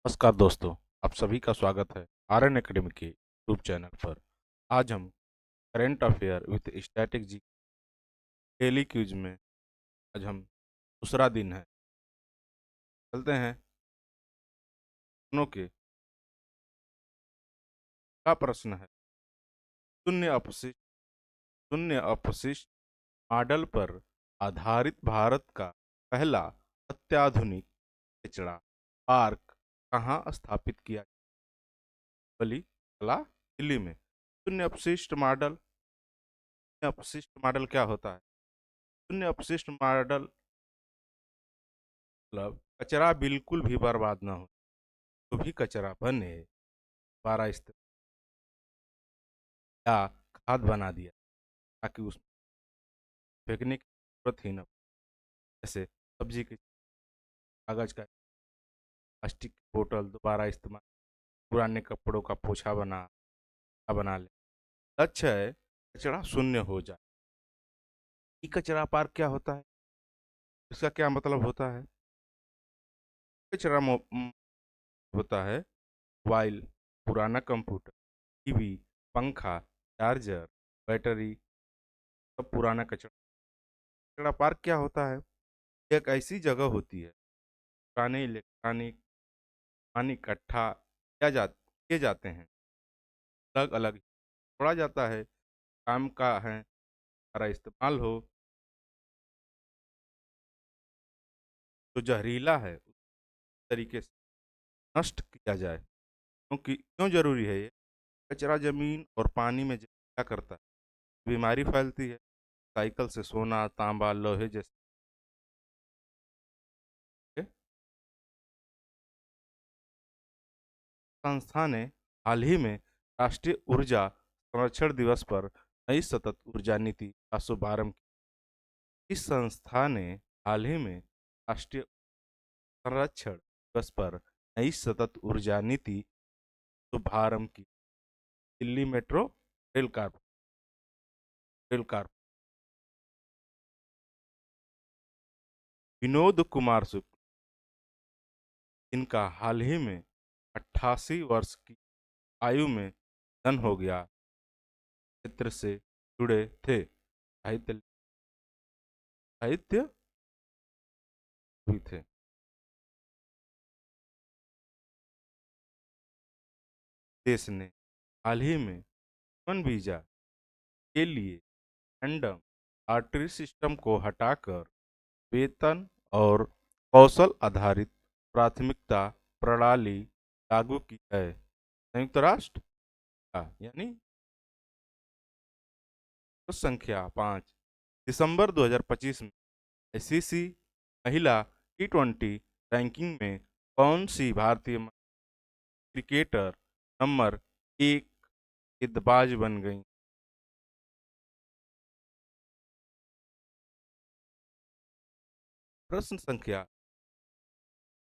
नमस्कार दोस्तों, आप सभी का स्वागत है आर्यन एकेडमी के यूट्यूब चैनल पर। आज हम current affair with static G daily quiz में आज हम दूसरा दिन है। चलते हैं दोनों के का प्रश्न है। शून्य अपशिष्ट शून्य अपशिष्ट मॉडल पर आधारित भारत का पहला अत्याधुनिक कचरा पार्क कहाँ स्थापित किया? बली कला दिल्ली में। शून्य अपशिष्ट मॉडल क्या होता है? शून्य अपशिष्ट मॉडल मतलब कचरा बिल्कुल भी बर्बाद ना हो, तो भी कचरा बने, दोबारा इस्तेमाल या खाद बना दिया, ताकि उसमें फेंकने की जरूरत ही न पड़े। जैसे सब्जी के कागज का, प्लास्टिक की बोतल दोबारा इस्तेमाल, पुराने कपड़ों का पोछा बना ले। लक्ष्य है कचरा शून्य हो जाए। ई कचरा पार्क क्या होता है? इसका क्या मतलब होता है? कचरा होता है मोबाइल, पुराना कंप्यूटर, टीवी, पंखा, चार्जर, बैटरी, सब पुराना कचरा। कचरा पार्क क्या होता है? एक ऐसी जगह होती है पुराने इलेक्ट्रॉनिक सामान इकट्ठा किए जाते हैं, अलग अलग छोड़ा जाता है, काम का है, सारा इस्तेमाल हो, तो जहरीला है उस तरीके से नष्ट किया जाए। क्योंकि क्यों जरूरी है ये? कचरा जमीन और पानी में क्या करता है? बीमारी फैलती है। साइकिल से सोना, तांबा, लोहे जैसे संस्था ने हाल ही में राष्ट्रीय ऊर्जा संरक्षण दिवस पर नई सतत ऊर्जा नीति का शुभारंभ किया। इस संस्था ने हाल ही में राष्ट्रीय संरक्षण दिवस पर नई सतत ऊर्जा नीति शुभारंभ की। दिल्ली मेट्रो रेल कार विनोद कुमार शुक्ल, इनका हाल ही में 88 वर्ष की आयु में निधन हो गया। क्षेत्र से जुड़े थे, साहित्य भी थे। देश ने हाल ही में वन वीजा के लिए रैंडम आर्टरी सिस्टम को हटाकर वेतन और कौशल आधारित प्राथमिकता प्रणाली लागू की है। संयुक्त राष्ट्र का यानी संख्या 5 दिसंबर 2025 में आईसीसी महिला T20 रैंकिंग में कौन सी भारतीय क्रिकेटर नंबर 1 गेंदबाज बन गई? प्रश्न संख्या,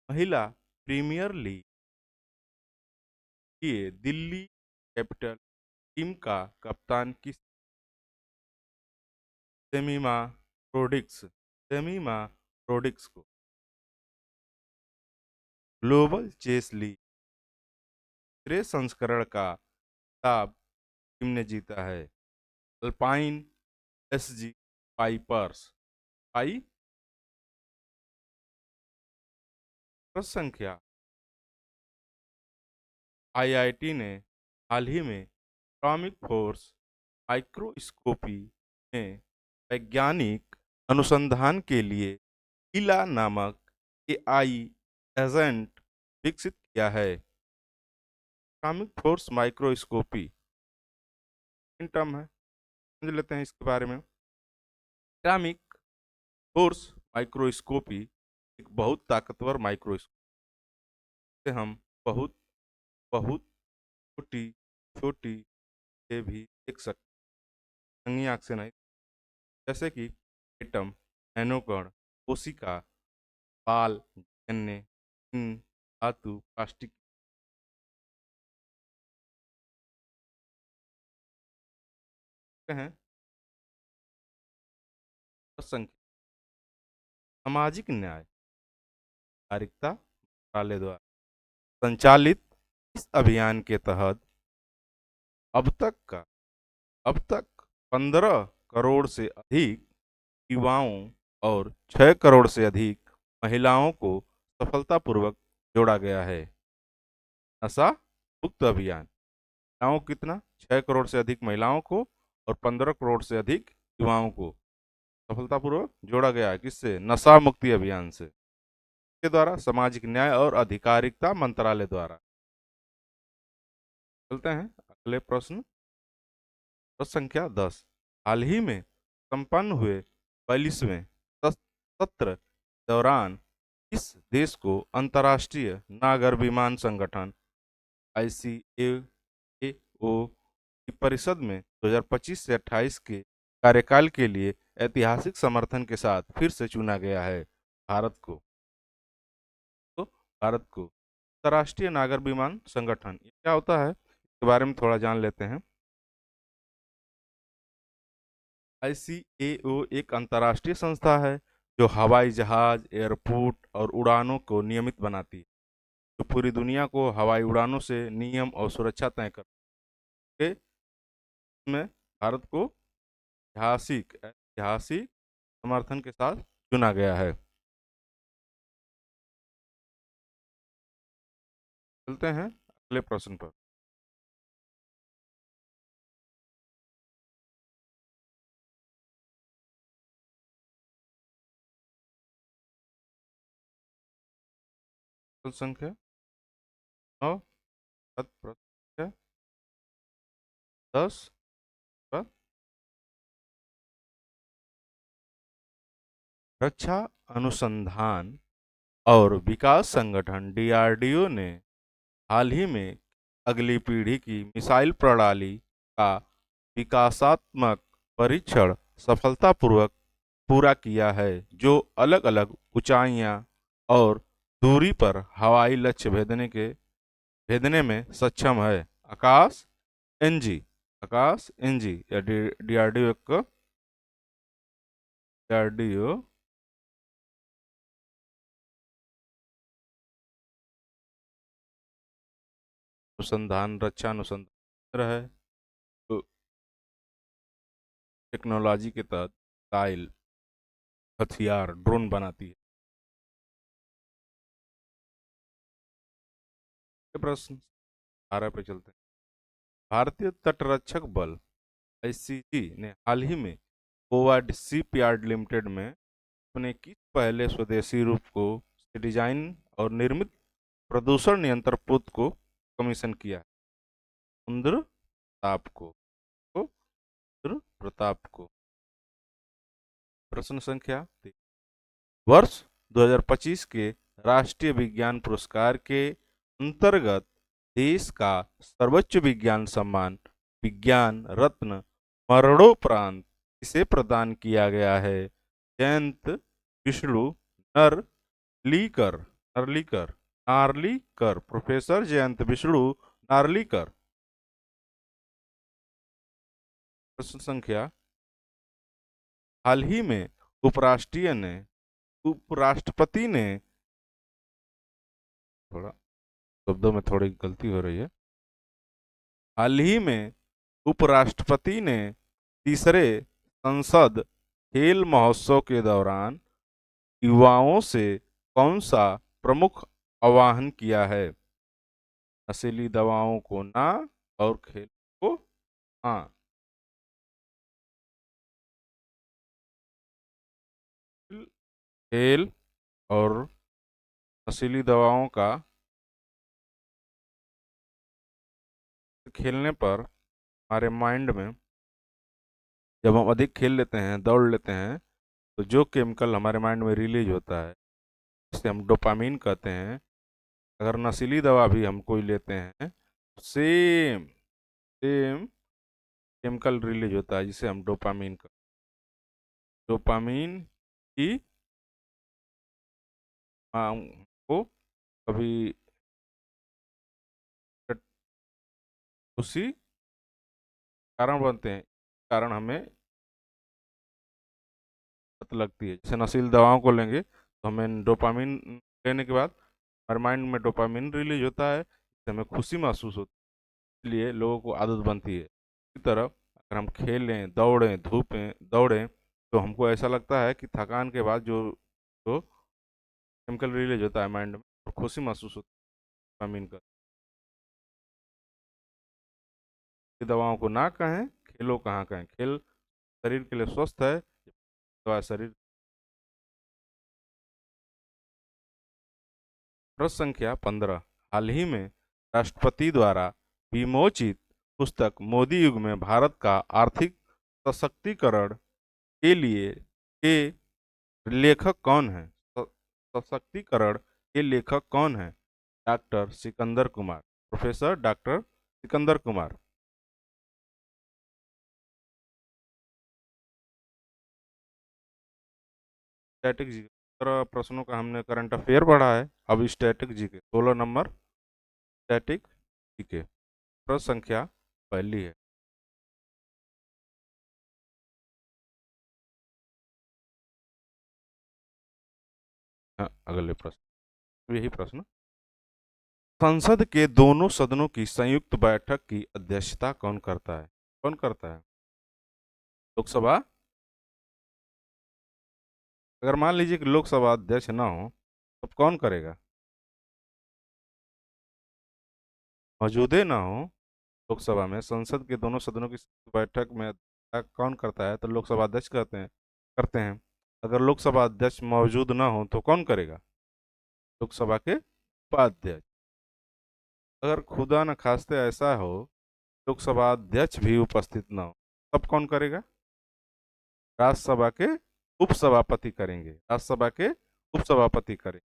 महिला प्रीमियर लीग के दिल्ली कैपिटल टीम का कप्तान किस? सेमीमा सेमीमा रोडिक्स को। ग्लोबल चेस लीग तीसरे संस्करण का खिताब किसने जीता है? अल्पाइन एसजी पाइपर्स पाई। प्रश्न संख्या, आईआईटी ने हाल ही में एटॉमिक फोर्स माइक्रोस्कोपी में वैज्ञानिक अनुसंधान के लिए ईला नामक एआई एजेंट विकसित किया है। एटॉमिक फोर्स माइक्रोस्कोपी टर्म है, समझ लेते हैं इसके बारे में। एटॉमिक फोर्स माइक्रोस्कोपी एक बहुत ताकतवर माइक्रोस्कोप से हम बहुत बहुत छोटी छोटी से भी देख सकते हैं, नंगी आंख से नहीं। जैसे कि एटम, नैनोकण, कोशिका, बाल, गन्ने, धातु, प्लास्टिक हैं। संख्या, सामाजिक न्याय अधिकारिता मंत्रालय द्वारा संचालित इस अभियान के तहत अब तक का अब तक 15 करोड़ से अधिक युवाओं और 6 करोड़ से अधिक महिलाओं को सफलतापूर्वक जोड़ा गया है। नशा मुक्त अभियान, महिलाओं को कितना, 6 करोड़ से अधिक महिलाओं को और 15 करोड़ से अधिक युवाओं को सफलतापूर्वक जोड़ा गया है। किससे? नशा मुक्ति अभियान से, के द्वारा सामाजिक न्याय और अधिकारिता मंत्रालय द्वारा। चलते हैं अगले प्रश्न। प्रश्न संख्या 10। हाल ही में संपन्न हुए 42वें सत्र दौरान इस देश को अंतर्राष्ट्रीय नागर विमान संगठन ICAO की परिषद में 2025 से 28 के कार्यकाल के लिए ऐतिहासिक समर्थन के साथ फिर से चुना गया है। भारत को भारत को अंतर्राष्ट्रीय नागर विमान संगठन ये क्या होता है, इसके बारे में थोड़ा जान लेते हैं। ICAO एक अंतर्राष्ट्रीय संस्था है जो हवाई जहाज, एयरपोर्ट और उड़ानों को नियमित बनाती है, जो पूरी दुनिया को हवाई उड़ानों से नियम और सुरक्षा तय करती है। इसमें भारत को ऐतिहासिक समर्थन के साथ चुना गया है। चलते हैं अगले प्रश्न पर। प्रश्न संख्या 9, प्रश्न संख्या 10 पर। रक्षा अनुसंधान और विकास संगठन DRDO ने हाल ही में अगली पीढ़ी की मिसाइल प्रणाली का विकासात्मक परीक्षण सफलतापूर्वक पूरा किया है, जो अलग अलग ऊंचाइयां और दूरी पर हवाई लक्ष्य भेदने में सक्षम है। आकाश एनजी या डीआरडीओ अनुसंधान, रक्षा अनुसंधान है, तो टेक्नोलॉजी के तहत मिसाइल, हथियार, ड्रोन बनाती है। प्रश्न 12 पे चलते हैं। भारतीय तटरक्षक बल ICG ने हाल ही में गोवा शिपयार्ड लिमिटेड में अपने किस पहले स्वदेशी रूप को से डिजाइन और निर्मित प्रदूषण नियंत्रण पोत को कमीशन किया है? समुद्र प्रताप समुद्र प्रताप को। प्रश्न संख्या 3। वर्ष 2025 के राष्ट्रीय विज्ञान पुरस्कार के अंतर्गत देश का सर्वोच्च विज्ञान सम्मान विज्ञान रत्न मरणोपरांत इसे प्रदान किया गया है? जयंत विष्णु नरलीकर नरलीकर नार्लीकर, प्रोफेसर जयंत विष्णु नार्लीकर। प्रश्न संख्या। हाल ही में उपराष्ट्रपति ने थोड़ा शब्दों में थोड़ी गलती हो रही है। हाल ही में उपराष्ट्रपति ने तीसरे संसद खेल महोत्सव के दौरान युवाओं से कौन सा प्रमुख आह्वान किया है? नशीली दवाओं को ना और खेल को हाँ। खेल और नशीली दवाओं का खेलने पर हमारे माइंड में, जब हम अधिक खेल लेते हैं, दौड़ लेते हैं, तो जो केमिकल हमारे माइंड में रिलीज होता है जिसे हम डोपामीन कहते हैं। अगर नशीली दवा भी हम कोई लेते हैं, सेम सेम केमिकल रिलीज होता है जिसे हम डोपामीन कहते हैं। डोपामीन की को कभी उसी कारण बनते हैं, कारण हमें लत लगती है। जैसे नशीली दवाओं को लेंगे तो हमें डोपामीन लेने के बाद हमारे माइंड में डोपामिन रिलीज होता है, इससे हमें खुशी महसूस होती है, इसलिए लोगों को आदत बनती है। इसी तरह अगर हम खेलें, दौड़ें, धूपें, दौड़ें, तो हमको ऐसा लगता है कि थकान के बाद जो जो केमिकल रिलीज होता है माइंड में और खुशी महसूस होती है डोपामिन का। ये दवाओं को ना कहें, खेलो कहाँ कहें, खेल शरीर के लिए स्वस्थ है, दवा शरीर। प्रश्न संख्या 15। हाल ही में राष्ट्रपति द्वारा विमोचित पुस्तक मोदी युग में भारत का आर्थिक सशक्तिकरण के लिए के लेखक कौन है? सशक्तिकरण के लेखक कौन है? Doctor Sikandar Kumar, professor doctor Sikandar Kumar. Static G, 15 प्रश्नों का हमने करंट अफेयर पढ़ा है, अब स्टैटिक जी के 16 नंबर स्टैटिक जी के। प्रश्न संख्या पहली है। हाँ, अगले प्रश्न, यही प्रश्न। संसद के दोनों सदनों की संयुक्त बैठक की अध्यक्षता कौन करता है? कौन करता है? लोकसभा। अगर मान लीजिए कि लोकसभा अध्यक्ष ना हो, तब कौन करेगा? मौजूदे ना हो लोकसभा में, संसद के दोनों सदनों की बैठक में अध्यक्षता कौन करता है? तो लोकसभा अध्यक्ष करते हैं। अगर लोकसभा अध्यक्ष मौजूद ना हो तो कौन करेगा? लोकसभा के उपाध्यक्ष। अगर खुदा न खास्ते ऐसा हो, लोकसभा अध्यक्ष भी उपस्थित ना हो, तब कौन करेगा? राज्यसभा के उपसभापति करेंगे, राज्यसभा के उपसभापति करेंगे।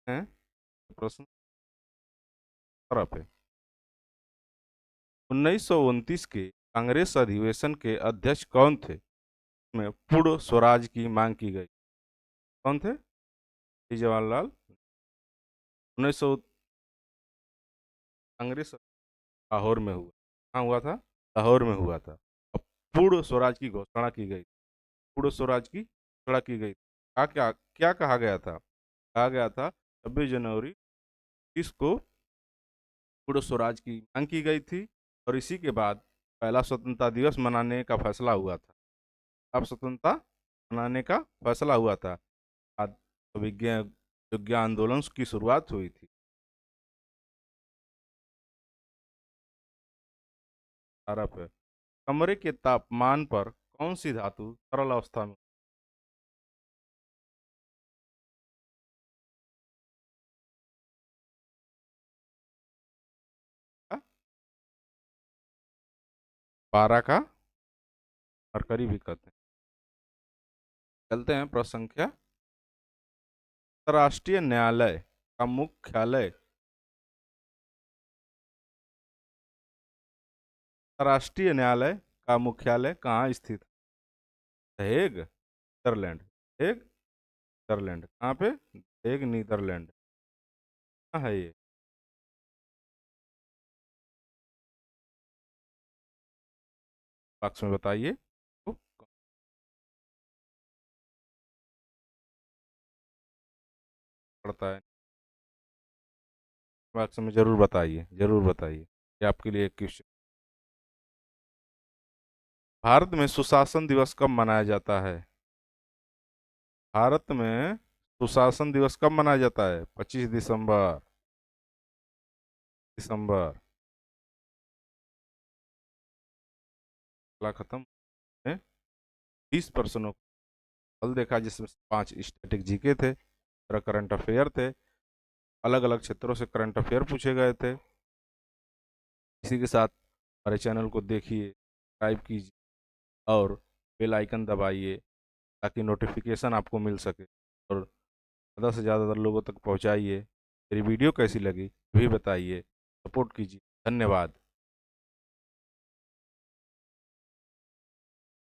हैं? प्रश्न तरफ है। 1929 के कांग्रेस अधिवेशन के अध्यक्ष कौन थे? में पूर्ण स्वराज की मांग की गई। कौन थे? जवाहरलाल। 1900 कांग्रेस लाहौर में हुआ। कहाँ हुआ था? लाहौर में हुआ था। अब पूर्ण स्वराज की घोषणा की गई। पूर्ण स्वराज की घोषणा की गई। क्या क्या क्या कहा गया था? कहा गया था 26 जनवरी 20 को पूर्ण स्वराज की मांग की गई थी, और इसी के बाद पहला स्वतंत्रता दिवस मनाने का फैसला हुआ था। अब स्वतंत्रता मनाने का फैसला हुआ था। बाद विज्ञान विज्ञान आंदोलन की शुरुआत हुई थी। अरब है। कमरे के तापमान पर कौन सी धातु तरल अवस्था में? है? 12 का मरकरी भी कहते हैं। चलते हैं प्रश्न संख्या। अंतर्राष्ट्रीय न्यायालय का मुख्यालय, अंतर्राष्ट्रीय न्यायालय का मुख्यालय कहाँ स्थित है? Hague, Netherland. Hague, Netherland. कहाँ पे? Hague, Netherland. कहाँ है ये? बॉक्स में बताइए तो कौन पड़ता है? बॉक्स में जरूर बताइए, जरूर बताइए, ये आपके लिए एक क्वेश्चन। भारत में सुशासन दिवस कब मनाया जाता है? भारत में सुशासन दिवस कब मनाया जाता है? 25 दिसंबर। दिसंबर। अगला खत्म है। 20 प्रश्नों को हल देखा, जिसमें से 5 स्टैटिक जीके थे, 13 करंट अफेयर थे। अलग अलग क्षेत्रों से करंट अफेयर पूछे गए थे। इसी के साथ हमारे चैनल को देखिए, सब्सक्राइब कीजिए और बेल आइकन दबाइए, ताकि नोटिफिकेशन आपको मिल सके, और ज़्यादा से ज़्यादा लोगों तक पहुंचाइए। मेरी वीडियो कैसी लगी भी बताइए, सपोर्ट कीजिए। धन्यवाद।